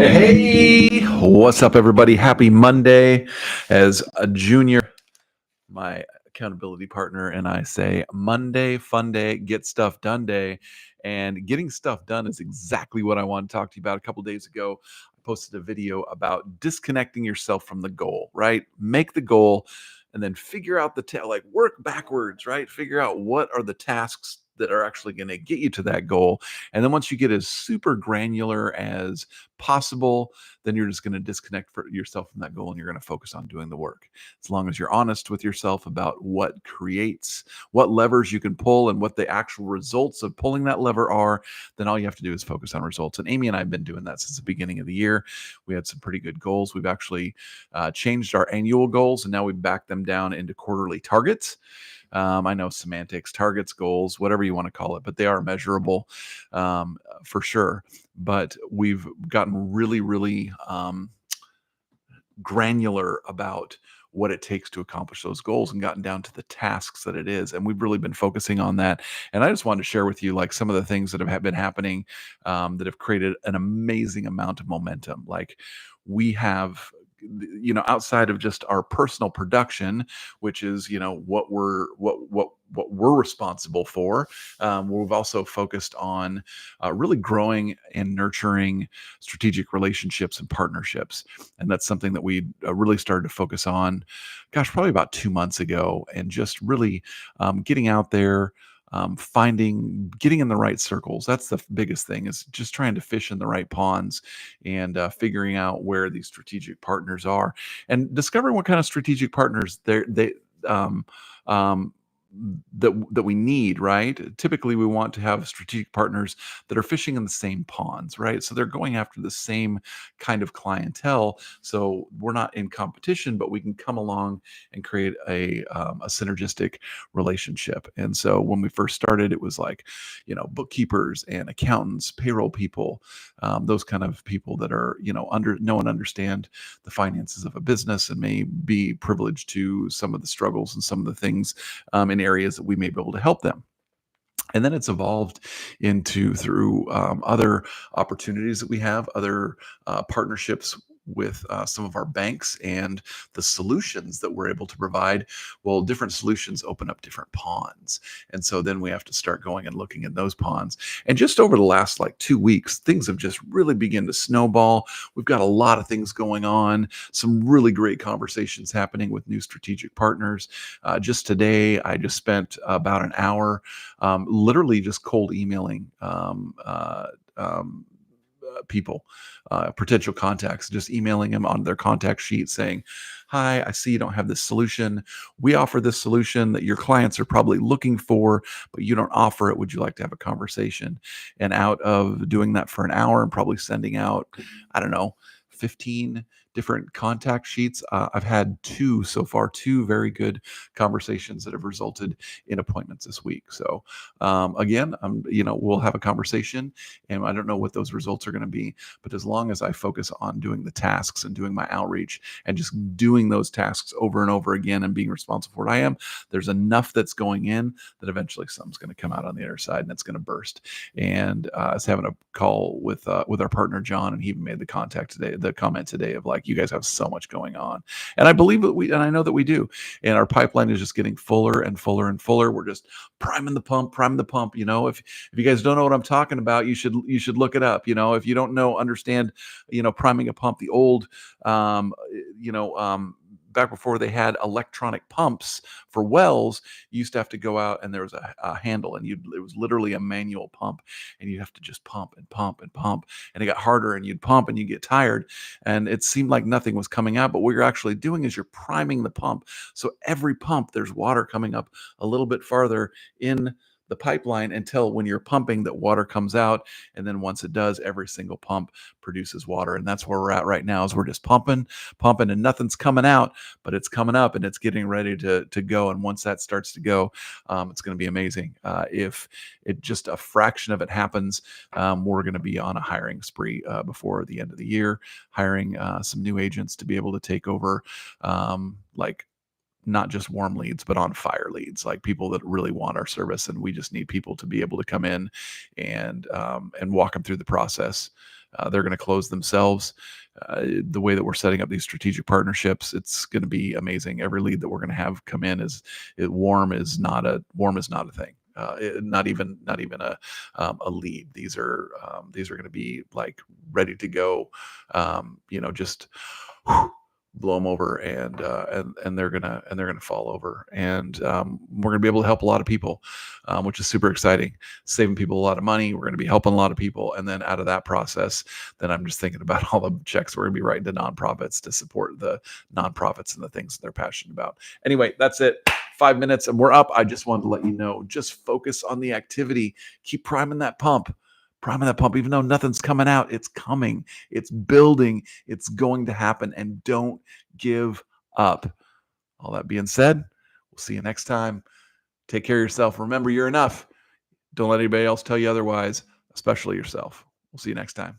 Hey, what's up, everybody? Happy Monday. As a junior, my accountability partner and I say Monday, fun day, get stuff done day. And getting stuff done is exactly what I want to talk to you about. A couple days ago, I posted a video about disconnecting yourself from the goal, right? Make the goal and then figure out like work backwards, right? Figure out what are the tasks that are actually going to get you to that goal. And then once you get as super granular as possible, then you're just going to disconnect yourself from that goal and you're going to focus on doing the work. As long as you're honest with yourself about what levers you can pull and what the actual results of pulling that lever are, then all you have to do is focus on results. And Amy and I have been doing that since the beginning of the year. We had some pretty good goals. We've actually changed our annual goals, and now we back them down into quarterly targets. I know semantics, targets, goals, whatever you want to call it, but they are measurable for sure. But we've gotten really, really granular about what it takes to accomplish those goals and gotten down to the tasks that it is. And we've really been focusing on that. And I just wanted to share with you like some of the things that have been happening that have created an amazing amount of momentum. Like we have, outside of just our personal production, which is what we're responsible for. We've also focused on really growing and nurturing strategic relationships and partnerships, and that's something that we really started to focus on, probably about 2 months ago, and just really getting out there, getting in the right circles. That's the biggest thing, is just trying to fish in the right ponds and figuring out where these strategic partners are and discovering what kind of strategic partners um, um, that we need, right? Typically, we want to have strategic partners that are fishing in the same ponds, right? So they're going after the same kind of clientele. So we're not in competition, but we can come along and create a synergistic relationship. And so when we first started, it was like, bookkeepers and accountants, payroll people, those kind of people that are, know and understand the finances of a business and may be privileged to some of the struggles and some of the things in areas that we may be able to help them. And then it's evolved through other opportunities that we have, other partnerships with some of our banks and the solutions that we're able to provide. Well, different solutions open up different ponds. And so then we have to start going and looking at those ponds. And just over the last 2 weeks, things have just really begun to snowball. We've got a lot of things going on, some really great conversations happening with new strategic partners. Just today, I just spent about an hour literally just cold emailing people, potential contacts, just emailing them on their contact sheet saying, "Hi, I see you don't have this solution. We offer this solution that your clients are probably looking for, but you don't offer it. Would you like to have a conversation?" And out of doing that for an hour and probably sending out, I don't know, 15 different contact sheets, I've had two very good conversations that have resulted in appointments this week. So again, we'll have a conversation, and I don't know what those results are going to be, but as long as I focus on doing the tasks and doing my outreach and just doing those tasks over and over again and being responsible for what I am, there's enough that's going in that eventually something's going to come out on the other side and it's going to burst. And I was having a call with our partner John, and he even made the comment today of like, you guys have so much going on, and I believe that and I know that we do, and our pipeline is just getting fuller and fuller and fuller. We're just priming the pump. If you guys don't know what I'm talking about, you should look it up. If you don't understand, priming a pump, the old, back before they had electronic pumps for wells, you used to have to go out and there was a handle, and it was literally a manual pump, and you have to just pump and pump and pump, and it got harder, and you'd pump and you get tired, and it seemed like nothing was coming out. But what you're actually doing is you're priming the pump. So every pump, there's water coming up a little bit farther in the pipeline until when you're pumping, that water comes out. And then once it does, every single pump produces water. And that's where we're at right now, is we're just pumping, and nothing's coming out, but it's coming up and it's getting ready to go. And once that starts to go, it's going to be amazing. If it just a fraction of it happens, we're going to be on a hiring spree before the end of the year, hiring some new agents to be able to take over, not just warm leads, but on fire leads, like people that really want our service. And we just need people to be able to come in and walk them through the process They're going to close themselves. The way that we're setting up these strategic partnerships, it's going to be amazing. Every lead that we're going to have come in warm is not a thing. Not even a lead. These are going to be like ready to go. Just blow them over, and they're gonna fall over, and we're gonna be able to help a lot of people, which is super exciting. Saving people a lot of money. We're gonna be helping a lot of people, and then out of that process, then I'm just thinking about all the checks we're gonna be writing to nonprofits to support the nonprofits and the things they're passionate about. Anyway, that's it. 5 minutes and we're up. I just wanted to let you know, just focus on the activity. Keep priming that pump, even though nothing's coming out, it's coming, it's building, it's going to happen, and don't give up. All that being said, we'll see you next time. Take care of yourself. Remember, you're enough. Don't let anybody else tell you otherwise, especially yourself. We'll see you next time.